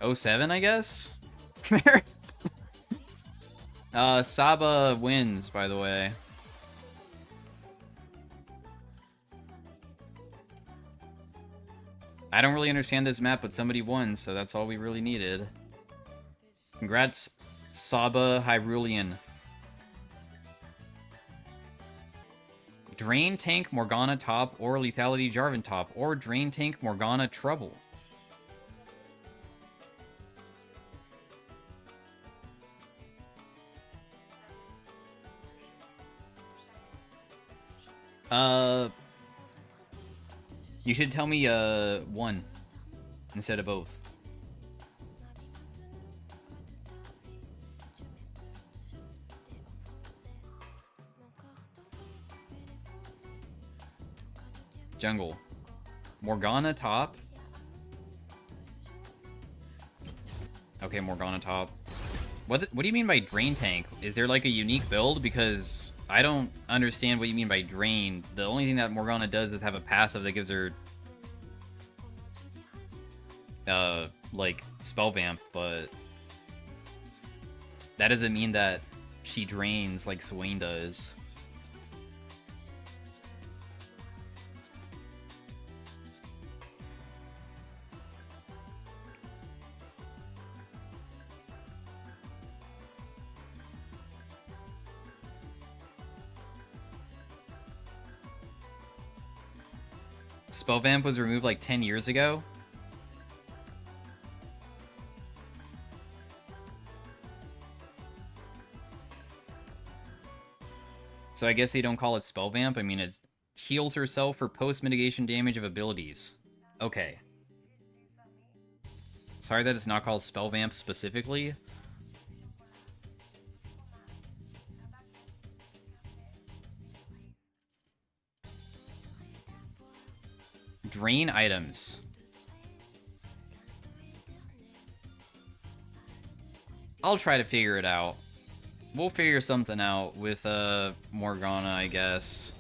07, I guess? Saba wins, by the way. I don't really understand this map, but somebody won, so that's all we really needed. Congrats, Saba Hyrulean. Drain Tank Morgana top, or Lethality Jarvan top, or Drain Tank Morgana trouble. You should tell me, one instead of both. Jungle. Morgana top. Okay, Morgana top. What do you mean by Drain Tank? Is there like a unique build? Because I don't understand what you mean by Drain. The only thing that Morgana does is have a passive that gives her like Spell Vamp, but that doesn't mean that she drains like Swain does. Spell Vamp was removed like 10 years ago. So I guess they don't call it Spell Vamp. I mean, it heals herself for post-mitigation damage of abilities. Okay. Sorry that it's not called Spell Vamp specifically. Drain items. I'll try to figure it out. We'll figure something out with Morgana, I guess.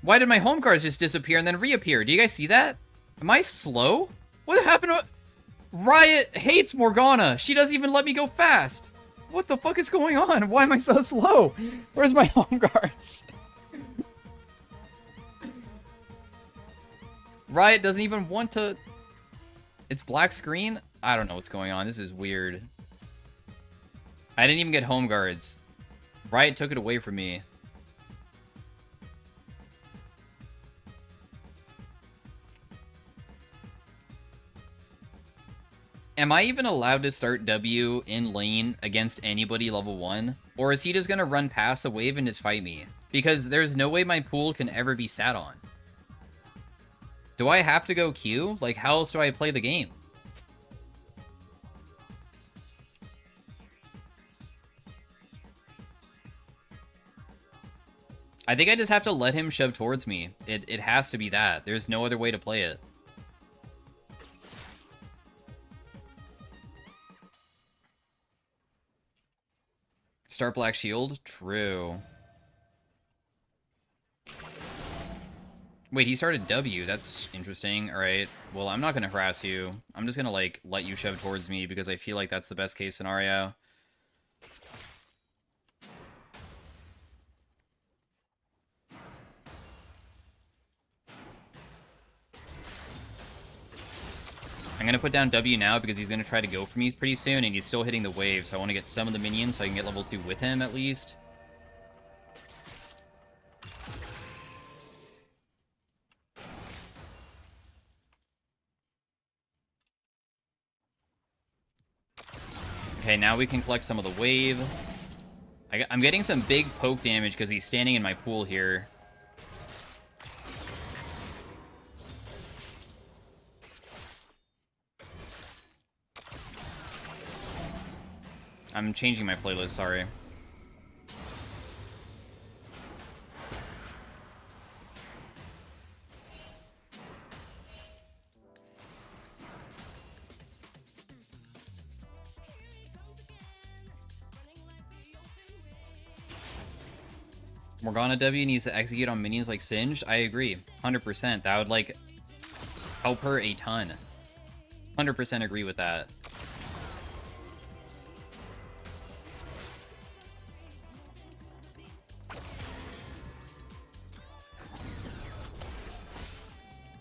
Why did my home cards just disappear and then reappear? Do you guys see that? Am I slow? What happened to... Riot hates Morgana. She doesn't even let me go fast. What the fuck is going on? Why am I so slow? Where's my home cards? Riot doesn't even want to... It's black screen? I don't know what's going on. This is weird. I didn't even get home guards. Riot took it away from me. Am I even allowed to start W in lane against anybody level 1? Or is he just gonna run past the wave and just fight me? Because there's no way my pool can ever be sat on. Do I have to go Q? Like, how else do I play the game? I think I just have to let him shove towards me. It has to be that. There's no other way to play it. Start Black Shield? True. Wait, he started W. That's interesting. Alright. Well, I'm not going to harass you. I'm just going to, like, let you shove towards me because I feel like that's the best case scenario. I'm going to put down W now because he's going to try to go for me pretty soon, and he's still hitting the wave, so I want to get some of the minions so I can get level 2 with him, at least. Okay, now we can collect some of the wave. I'm getting some big poke damage because he's standing in my pool here. I'm changing my playlist, sorry. Morgana W needs to execute on minions like Singed. I agree, 100%. That would, like, help her a ton. 100% agree with that.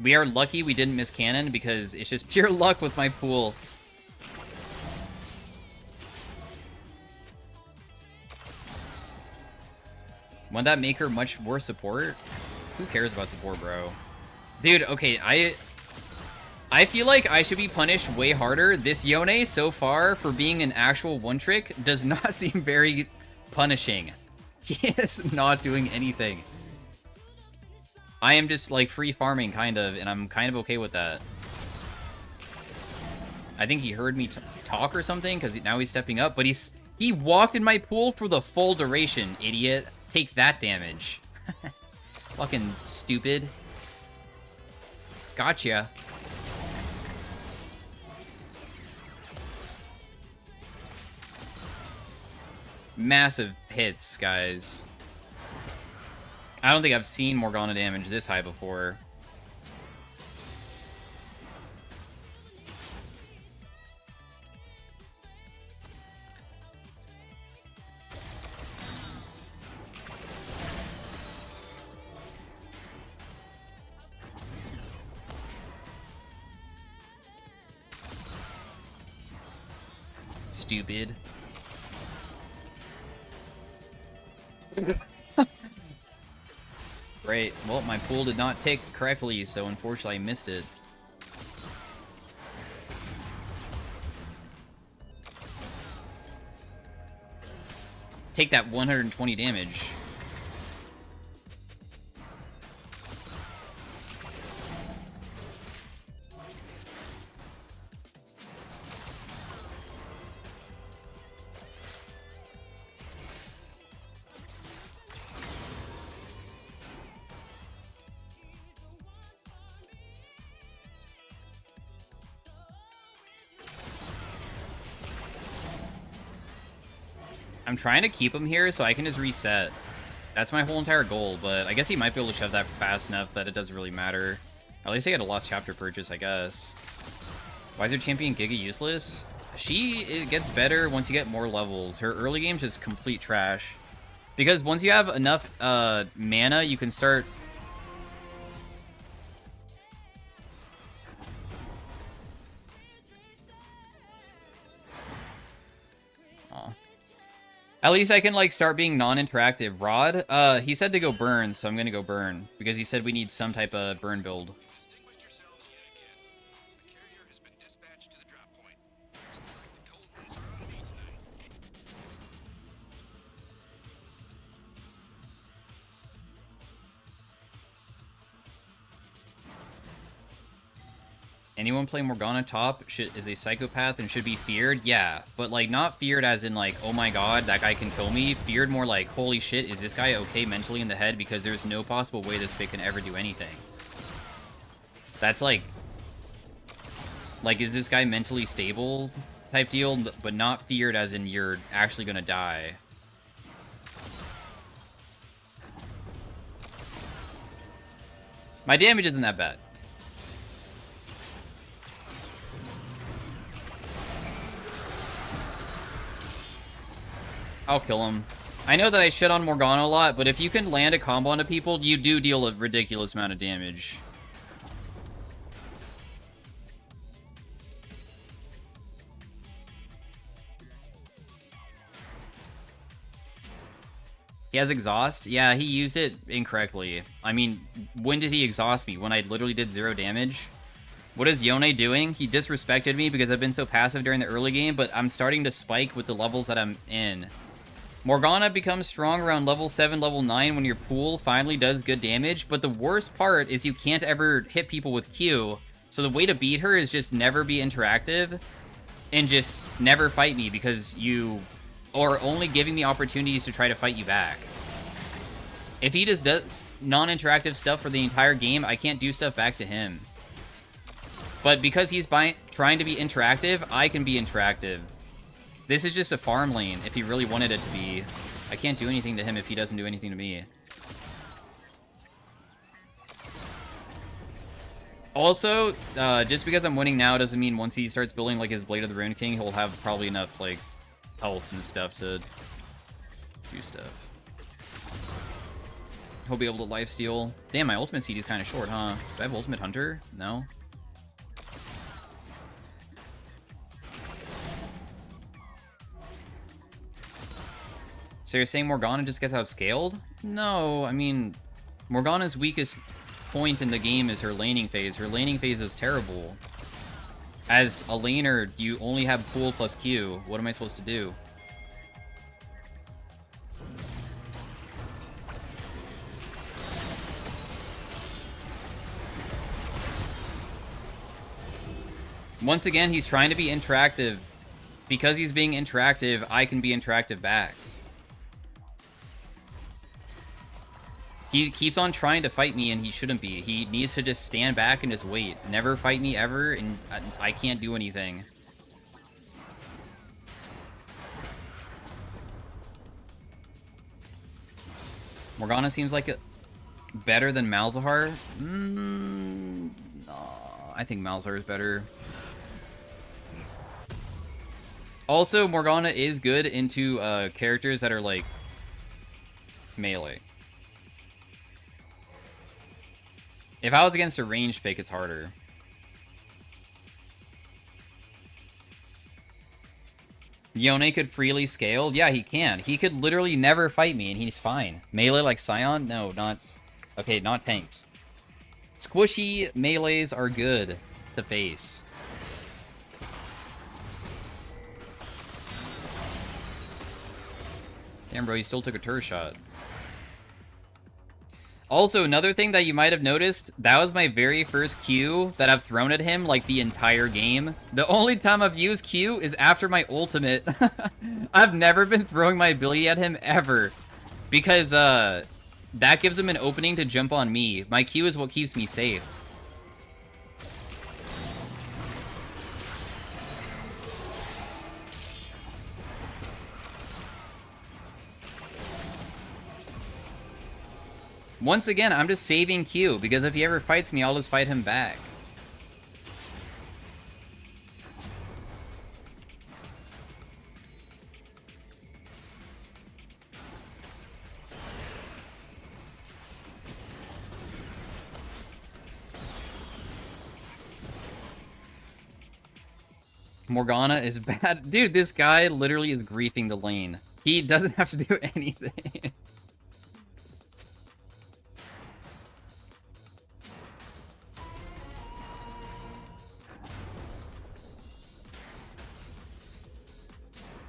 We are lucky we didn't miss cannon because it's just pure luck with my pool. Wouldn't that make her much worse support? Who cares about support, bro? Dude, okay, I feel like I should be punished way harder. This Yone, so far, for being an actual one-trick, does not seem very punishing. He is not doing anything. I am just, like, free farming, kind of, and I'm kind of okay with that. I think he heard me talk or something, because now he's stepping up, but he walked in my pool for the full duration, idiot. Take that damage. Fucking stupid. Gotcha. Massive hits, guys. I don't think I've seen Morgana damage this high before. Stupid. Great. Well, my pool did not tick correctly, so unfortunately I missed it. Take that 120 damage. I'm trying to keep him here so I can just reset. That's my whole entire goal, but I guess he might be able to shove that fast enough that it doesn't really matter. At least I get a lost chapter purchase, I guess. Why is your champion Giga useless? It gets better once you get more levels. Her early game's just complete trash. Because once you have enough mana, you can start... At least I can, like, start being non-interactive. Rod, he said to go burn, so I'm gonna go burn. Because he said we need some type of burn build. Anyone play Morgana top is a psychopath and should be feared? Yeah, but like not feared as in like, oh my god, that guy can kill me. Feared more like, holy shit, is this guy okay mentally in the head? Because there's no possible way this pick can ever do anything. That's like, is this guy mentally stable type deal, but not feared as in you're actually gonna die. My damage isn't that bad. I'll kill him. I know that I shit on Morgana a lot, but if you can land a combo onto people, you do deal a ridiculous amount of damage. He has exhaust? Yeah, he used it incorrectly. I mean, when did he exhaust me? When I literally did 0 damage? What is Yone doing? He disrespected me because I've been so passive during the early game, but I'm starting to spike with the levels that I'm in. Morgana becomes strong around level 7, level 9 when your pool finally does good damage, but the worst part is you can't ever hit people with Q, so the way to beat her is just never be interactive and just never fight me because you are only giving me opportunities to try to fight you back. If he just does non-interactive stuff for the entire game, I can't do stuff back to him. But because he's trying to be interactive, I can be interactive. This is just a farm lane, if he really wanted it to be. I can't do anything to him if he doesn't do anything to me. Also, just because I'm winning now doesn't mean once he starts building like his Blade of the Rune King, he'll have probably enough like health and stuff to do stuff. He'll be able to lifesteal. Damn, my ultimate CD is kind of short, huh? Do I have ultimate hunter? No. So you're saying Morgana just gets outscaled? No, I mean, Morgana's weakest point in the game is her laning phase. Her laning phase is terrible. As a laner, you only have pool plus Q. What am I supposed to do? Once again, he's trying to be interactive. Because he's being interactive, I can be interactive back. He keeps on trying to fight me, and he shouldn't be. He needs to just stand back and just wait. Never fight me ever, and I can't do anything. Morgana seems like better than Malzahar. No, I think Malzahar is better. Also, Morgana is good into characters that are like melee. If I was against a ranged pick, it's harder. Yone could freely scale? Yeah, he can. He could literally never fight me, and he's fine. Melee like Scion? No, not... Okay, not tanks. Squishy melees are good to face. Damn, bro, he still took a turret shot. Also, another thing that you might have noticed, that was my very first Q that I've thrown at him, like, the entire game. The only time I've used Q is after my ultimate. I've never been throwing my ability at him, ever. Because, that gives him an opening to jump on me. My Q is what keeps me safe. Once again, I'm just saving Q, because if he ever fights me, I'll just fight him back. Morgana is bad. Dude, this guy literally is griefing the lane. He doesn't have to do anything.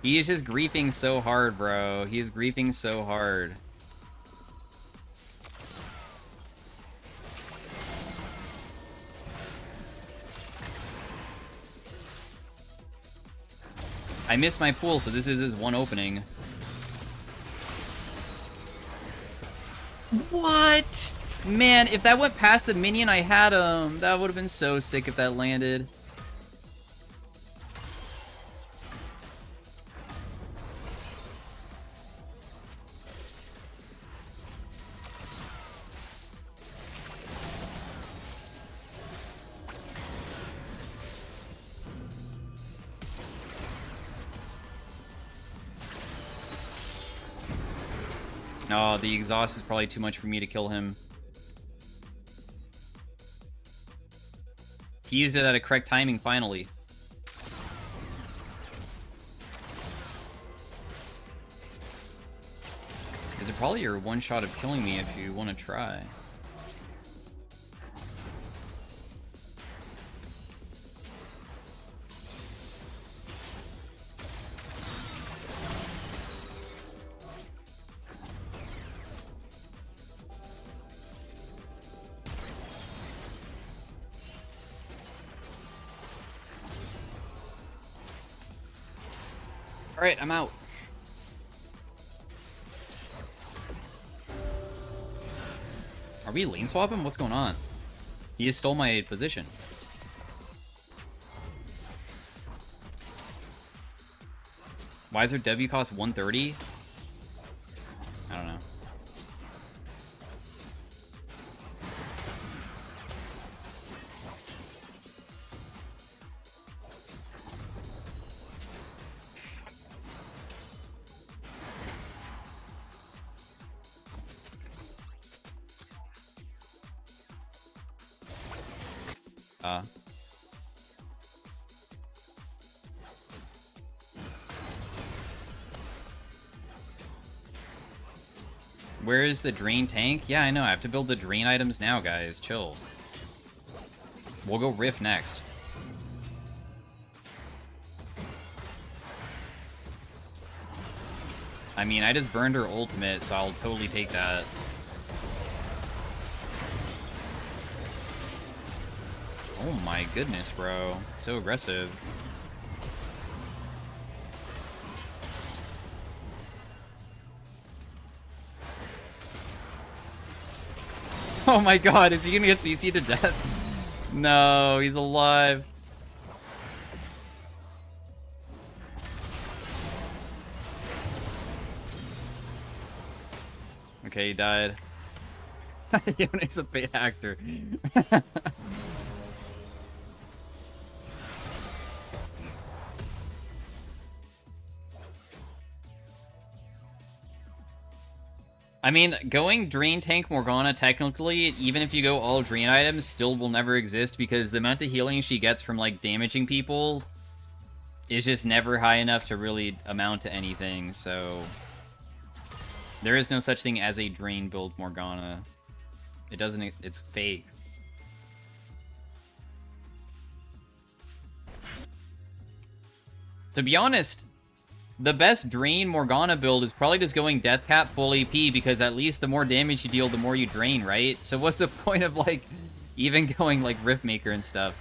He is just griefing so hard, bro. He is griefing so hard. I missed my pool, so this is his one opening. What? Man, if that went past the minion I had him, that would have been so sick if that landed. Oh, the exhaust is probably too much for me to kill him. He used it at a correct timing, finally. Is it probably your one shot of killing me if you want to try? Alright, I'm out. Are we lane swapping? What's going on? He just stole my position. Why is their W cost 130? I don't know. Where is the drain tank? Yeah, I know. I have to build the drain items now, guys. Chill. We'll go Rift next. I mean, I just burned her ultimate, so I'll totally take that. Oh my goodness, bro. So aggressive. Oh my god, is he gonna get CC'd to death? No, he's alive. Okay, he died. Yone's a bait actor. I mean, going Drain Tank Morgana, technically, even if you go all Drain items, still will never exist because the amount of healing she gets from, like, damaging people is just never high enough to really amount to anything, so... There is no such thing as a Drain build Morgana. It doesn't... It's fake. To be honest... The best Drain Morgana build is probably just going Death Cap full AP, because at least the more damage you deal, the more you drain, right? So what's the point of, like, even going, like, Riftmaker and stuff?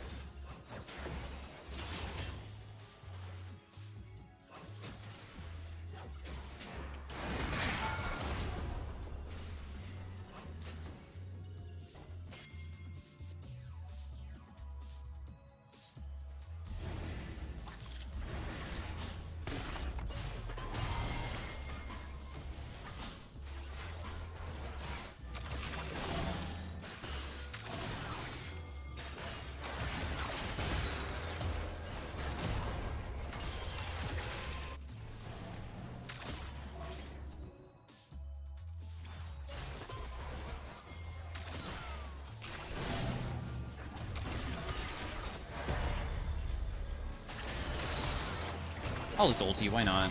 I'll just ulti, why not?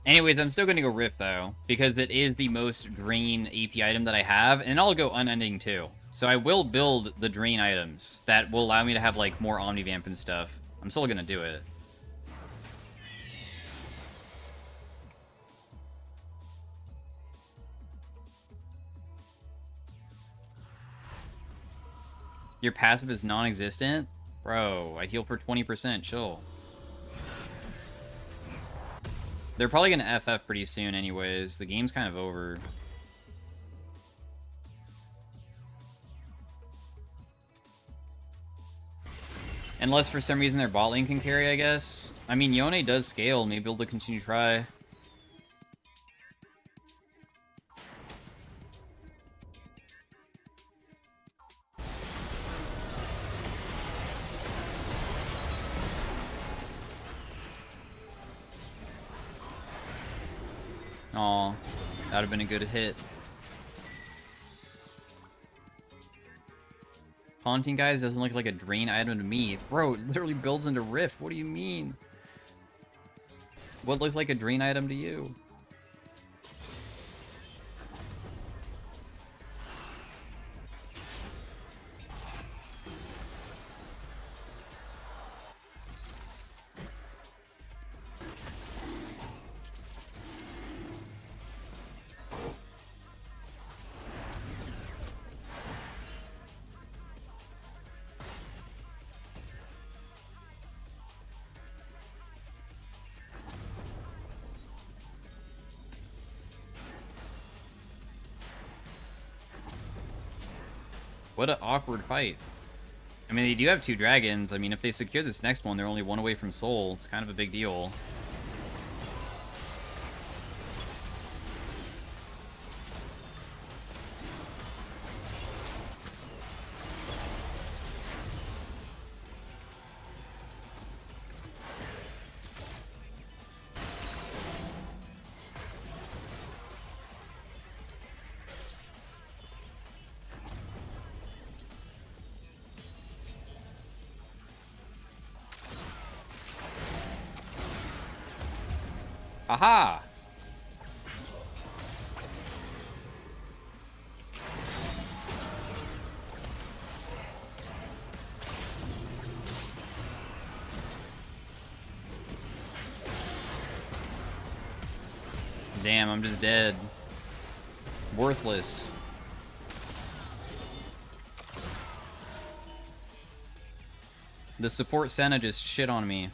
Anyways, I'm still going to go Rift, though, because it is the most Drain AP item that I have, and I'll go Unending, too. So I will build the Drain items that will allow me to have, like, more Omnivamp and stuff. I'm still going to do it. Your passive is non-existent? Bro, I heal for 20%, chill. They're probably going to FF pretty soon anyways. The game's kind of over. Unless for some reason their bot lane can carry, I guess. I mean, Yone does scale. Maybe they'll continue to try. Aw, that would have been a good hit. Haunting Guys doesn't look like a Drain item to me. Bro, it literally builds into Rift. What do you mean? What looks like a Drain item to you? What an awkward fight. I mean, they do have 2 dragons. I mean, if they secure this next one, they're only 1 away from Soul. It's kind of a big deal. Aha! Damn, I'm just dead. Worthless. The support Senna just shit on me.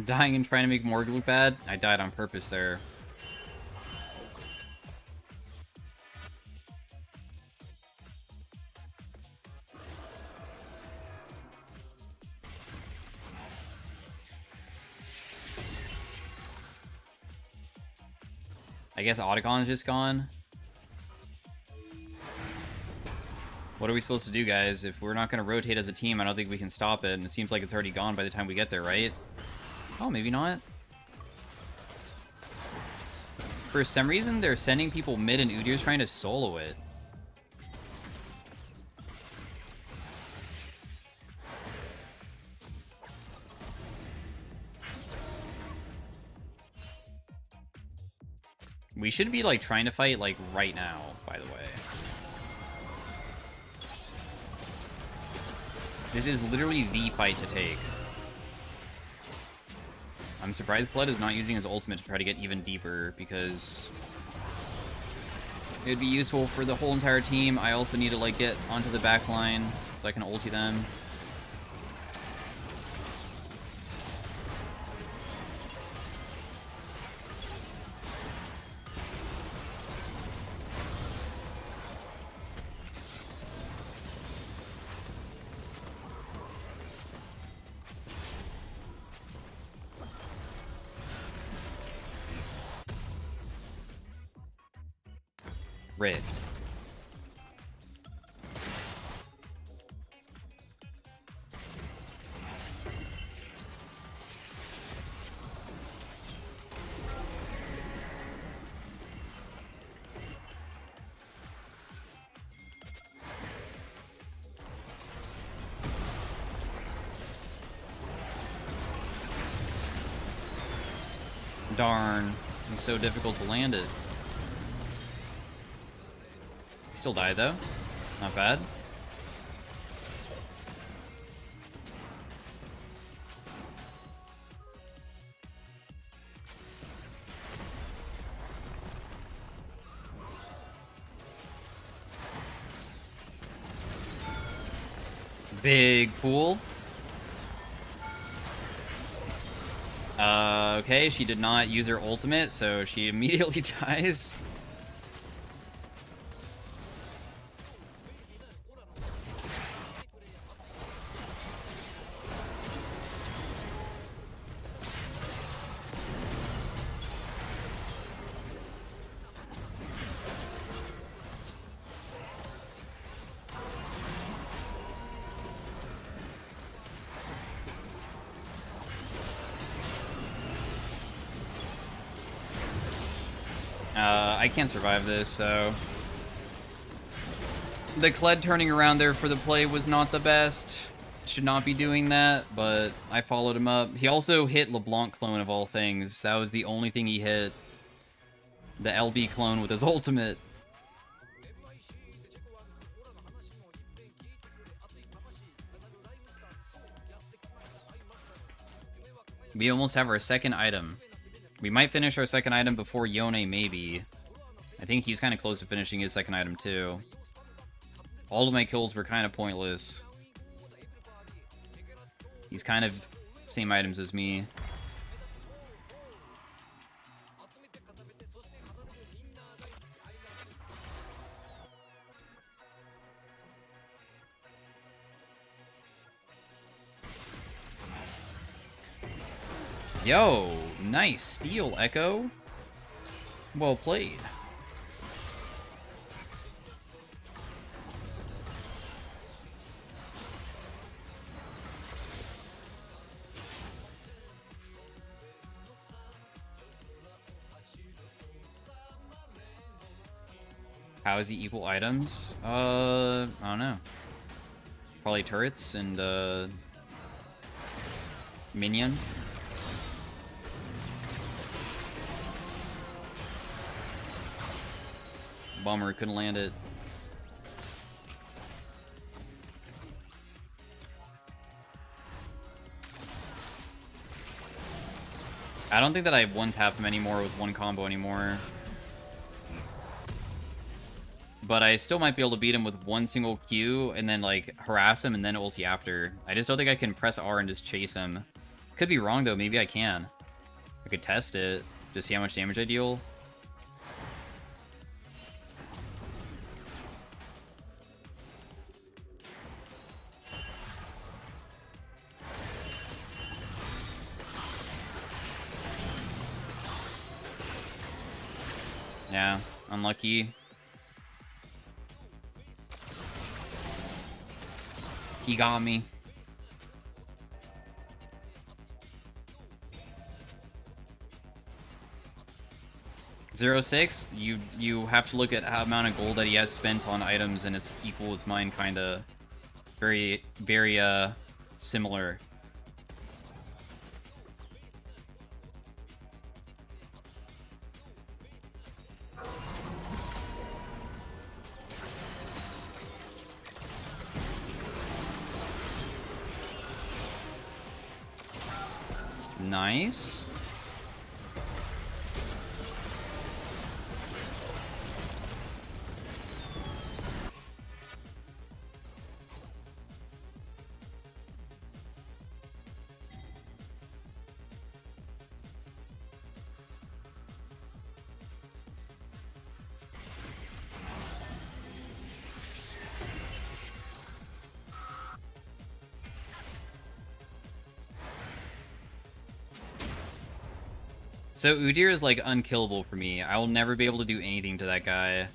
Dying and trying to make Morg look bad? I died on purpose there. I guess Otacon's just gone. What are we supposed to do, guys? If we're not going to rotate as a team, I don't think we can stop it. And it seems like it's already gone by the time we get there, right? Oh, maybe not. For some reason, they're sending people mid and Udyr's trying to solo it. We should be, like, trying to fight, like, right now, by the way. This is literally the fight to take. I'm surprised Flood is not using his ultimate to try to get even deeper, because it'd be useful for the whole entire team. I also need to, like, get onto the back line so I can ulti them. Rift. Darn. It's so difficult to land it. Still died, though. Not bad. Big pool. Okay, she did not use her ultimate, so she immediately dies. I can't survive this, so... The Kled turning around there for the play was not the best. Should not be doing that, but I followed him up. He also hit LeBlanc clone of all things. That was the only thing he hit. The LB clone with his ultimate. We almost have our second item. We might finish our second item before Yone, maybe. I think he's kind of close to finishing his second item, too. All of my kills were kind of pointless. He's kind of same items as me. Yo, nice steal, Echo. Well played. How is he equal items? I don't know. Probably turrets and minion. Bummer, couldn't land it. I don't think that I one-tap him anymore with one combo anymore. But I still might be able to beat him with one single Q and then, like, harass him and then ulti after. I just don't think I can press R and just chase him. Could be wrong, though. Maybe I can. I could test it to see how much damage I deal. Yeah, unlucky. He got me. 0-6, you have to look at how amount of gold that he has spent on items, and it's equal with mine, kind of. Very, very, similar. Nice. So Udyr is, like, unkillable for me. I will never be able to do anything to that guy.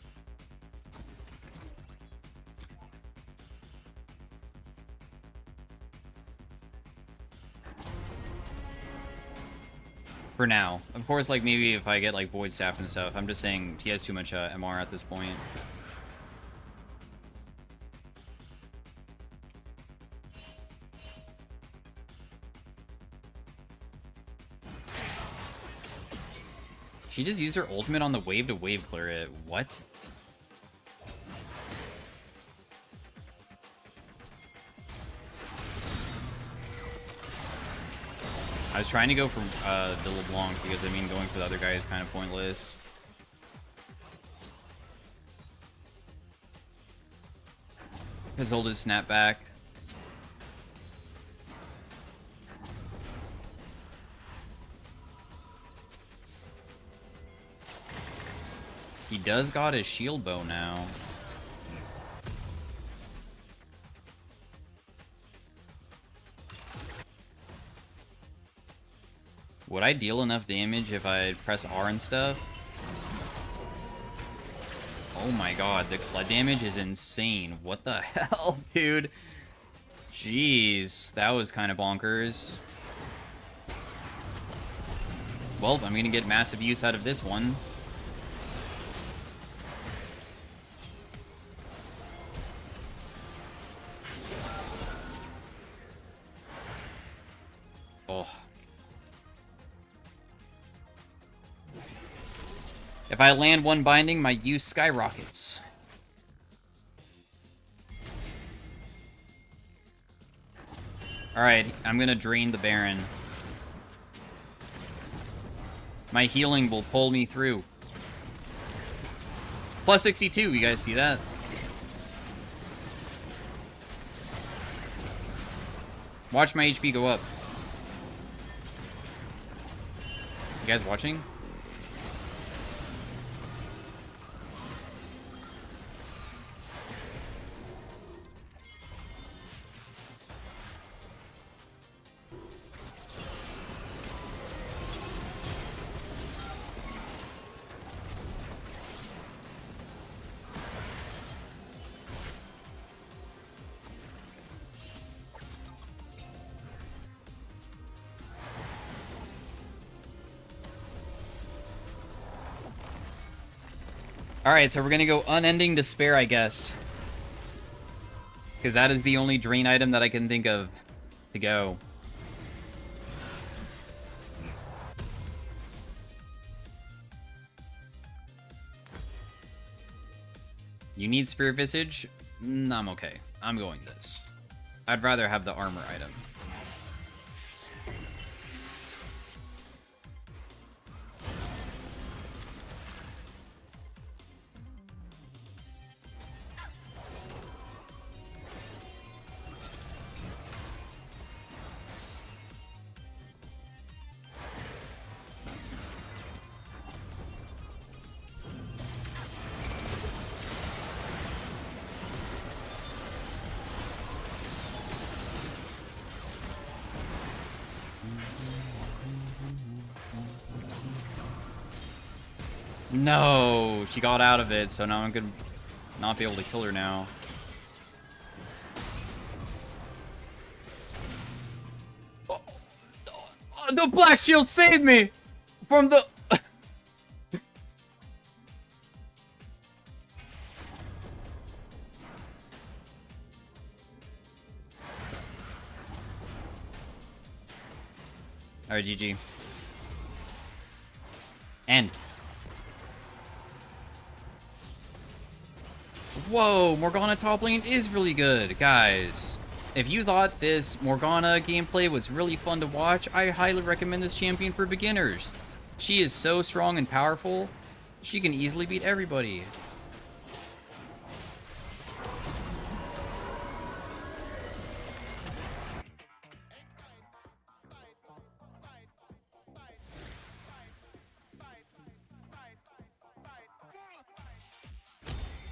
For now. Of course, like, maybe if I get, like, Void Staff and stuff. I'm just saying he has too much MR at this point. She just used her ultimate on the wave to wave clear it. What? I was trying to go for the LeBlanc because, I mean, going for the other guy is kind of pointless. His ult is snapback. He does got his shield bow now. Would I deal enough damage if I press R and stuff? Oh my god, the flood damage is insane. What the hell, dude? Jeez, that was kind of bonkers. Well, I'm gonna get massive use out of this one. Oh. If I land one binding, my use skyrockets. Alright, I'm gonna drain the Baron. My healing will pull me through. Plus 62, you guys see that? Watch my HP go up. You guys watching? Alright, so we're gonna go Unending Despair, I guess. Because that is the only drain item that I can think of to go. You need Spirit Visage? I'm okay. I'm going this. I'd rather have the armor item. No, she got out of it, so now I'm gonna not be able to kill her now. Oh, the Black Shield saved me from the... Alright, GG. End. Whoa, Morgana top lane is really good, guys. If you thought this Morgana gameplay was really fun to watch, I highly recommend this champion for beginners. She is so strong and powerful, she can easily beat everybody.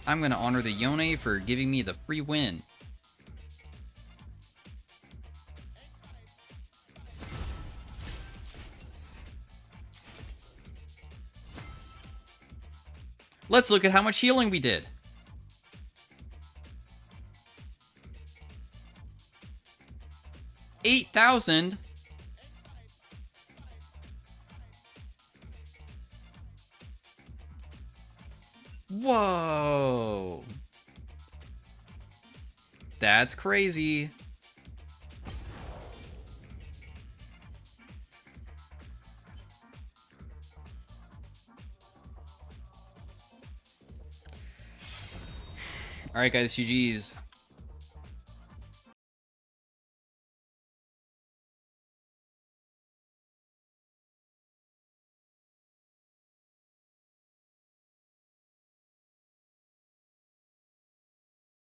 I'm gonna honor the Yone for giving me the free win. Let's look at how much healing we did. $8,000. Whoa. That's crazy. Alright guys, GG's.